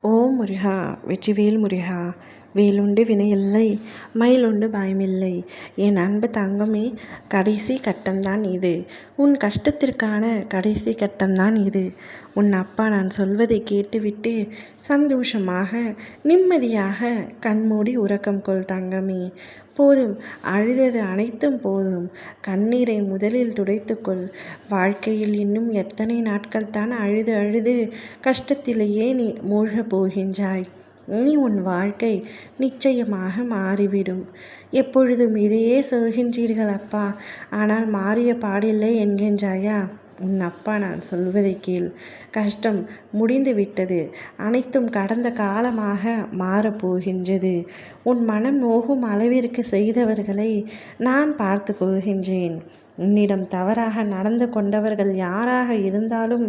ஓம் முருகா! வெற்றிவேல் முருகா! வேலுண்டு வினையில்லை, மயிலுண்டு பயமில்லை. என் அன்பு தங்கமே, கடைசி கட்டம்தான் இது. உன் கஷ்டத்திற்கான கடைசி கட்டம்தான் இது. உன் அப்பா நான் சொல்வதை கேட்டுவிட்டு சந்தோஷமாக நிம்மதியாக கண்மூடி உறக்கம் கொள் தங்கமே. போதும், அழுதது அனைத்தும் போதும். கண்ணீரை முதலில் துடைத்துக்கொள். வாழ்க்கையில் இன்னும் எத்தனை நாட்கள் தான் அழுது அழுது கஷ்டத்திலேயே நீ மூழ்கப் போகின்றாய். இனி உன் வாழ்க்கை நிச்சயமாக மாறிவிடும். எப்பொழுதும் இதையே சொல்கின்றீர்கள் அப்பா, ஆனால் மாறிய பாடில்லை என்கின்றாயா? உன் அப்பா நான் சொல்வதை கேள். கஷ்டம் முடிந்து விட்டது. அனைத்தும் கடந்த காலமாக மாறப்போகின்றது. உன் மனம் நோகும் அளவிற்கு செய்தவர்களை நான் பார்த்து கொள்கின்றேன். உன்னிடம் தவறாக நடந்து கொண்டவர்கள் யாராக இருந்தாலும்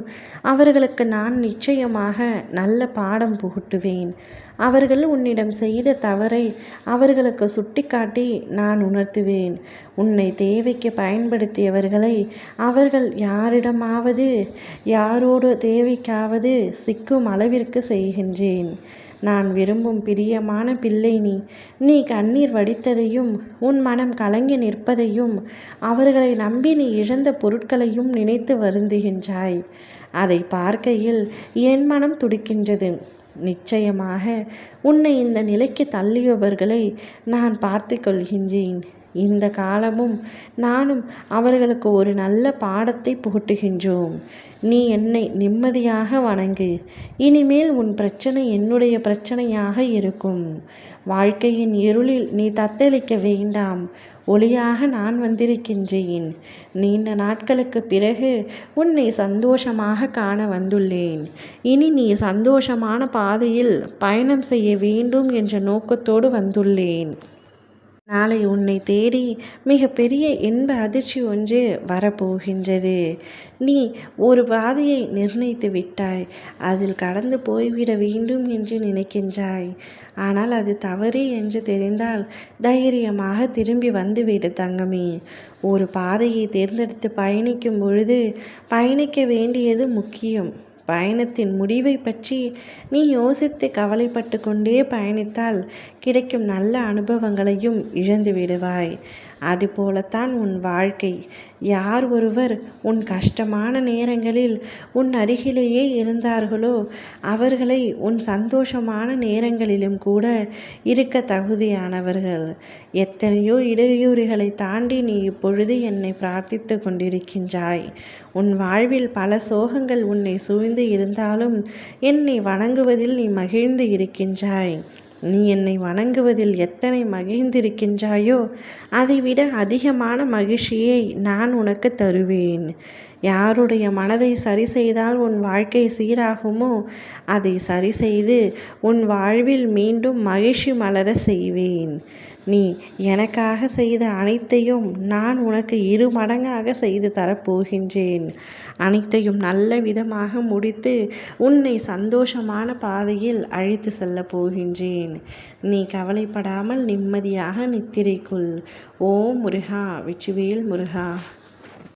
அவர்களுக்கு நான் நிச்சயமாக நல்ல பாடம் புகட்டுவேன். அவர்கள் உன்னிடம் செய்த தவறை அவர்களுக்கு சுட்டிக்காட்டி நான் உணர்த்துவேன். உன்னை தேவைக்கு பயன்படுத்தியவர்களை அவர்கள் யாரிடமாவது யாரோடு தேவைக்காவது சிக்கும் அளவிற்கு செய்கின்றேன். நான் விரும்பும் பிரியமான பிள்ளை நீ கண்ணீர் வடித்ததையும் உன் மனம் கலங்கி நிற்பதையும் அவர்களை நம்பி நீ இழந்த பொருட்களையும் நினைத்து வருந்துகின்றாய். அதை பார்க்கையில் என் மனம் துடிக்கின்றது. நிச்சயமாக உன்னை இந்த நிலைக்கு தள்ளியவர்களை நான் பார்த்து கொள்கின்றேன். இந்த காலமும் நானும் அவர்களுக்கு ஒரு நல்ல பாடத்தை புகட்டுகின்றோம். நீ என்னை நிம்மதியாக வணங்கு. இனிமேல் உன் பிரச்சனை என்னுடைய பிரச்சனையாக இருக்கும். வாழ்க்கையின் இருளில் நீ தத்தளிக்க வேண்டாம். ஒளியாக நான் வந்திருக்கின்றேன். நீண்ட நாட்களுக்கு பிறகு உன்னை சந்தோஷமாக காண வந்துள்ளேன். இனி நீ சந்தோஷமான பாதையில் பயணம் செய்ய வேண்டும் என்ற நோக்கத்தோடு வந்துள்ளேன். நாளை உன்னை தேடி மிகப்பெரிய இன்ப அதிர்ச்சி ஒன்று வரப்போகின்றது. நீ ஒரு பாதையை நிர்ணயித்து விட்டாய். அதில் கடந்து போய்விட வேண்டும் என்று நினைக்கின்றாய். ஆனால் அது தவறு என்று தெரிந்தால் தைரியமாக திரும்பி வந்துவிடு தங்கமே. ஒரு பாதையை தேர்ந்தெடுத்து பயணிக்கும் பொழுது பயணிக்க வேண்டியது முக்கியம். பயணத்தின் முடிவை பற்றி நீ யோசித்து கவலைப்பட்டு கொண்டே பயணித்தால் கிடைக்கும் நல்ல அனுபவங்களையும் இழந்து விடுவாய். அதுபோலத்தான் உன் வாழ்க்கை. யார் ஒருவர் உன் கஷ்டமான நேரங்களில் உன் அருகிலேயே இருந்தார்களோ அவர்களை உன் சந்தோஷமான நேரங்களிலும் கூட இருக்க தகுதியானவர்கள். எத்தனையோ இடையூறுகளை தாண்டி நீ இப்பொழுது என்னை பிரார்த்தித்து கொண்டிருக்கின்றாய். உன் வாழ்வில் பல சோகங்கள் உன்னை சூழ்ந்து இருந்தாலும் என்னை வணங்குவதில் நீ மகிழ்ந்து இருக்கின்றாய். நீ என்னை வணங்குவதில் எத்தனை மகிழ்ந்திருக்கின்றாயோ அதைவிட அதிகமான மகிழ்ச்சியை நான் உனக்கு தருவேன். யாருடைய மனதை சரி செய்தால் உன் வாழ்க்கை சீராகுமோ அதை சரி செய்து உன் வாழ்வில் மீண்டும் மகிழ்ச்சி மலர செய்வேன். நீ எனக்காக செய்த அனைத்தையும் நான் உனக்கு 2 மடங்காக செய்து தரப்போகின்றேன். அனைத்தையும் நல்ல விதமாக முடித்து உன்னை சந்தோஷமான பாதையில் அழைத்து செல்லப் போகின்றேன். நீ கவலைப்படாமல் நிம்மதியாக நித்திரை கொள். ஓம் முருகா! வெற்றிவேல் முருகா!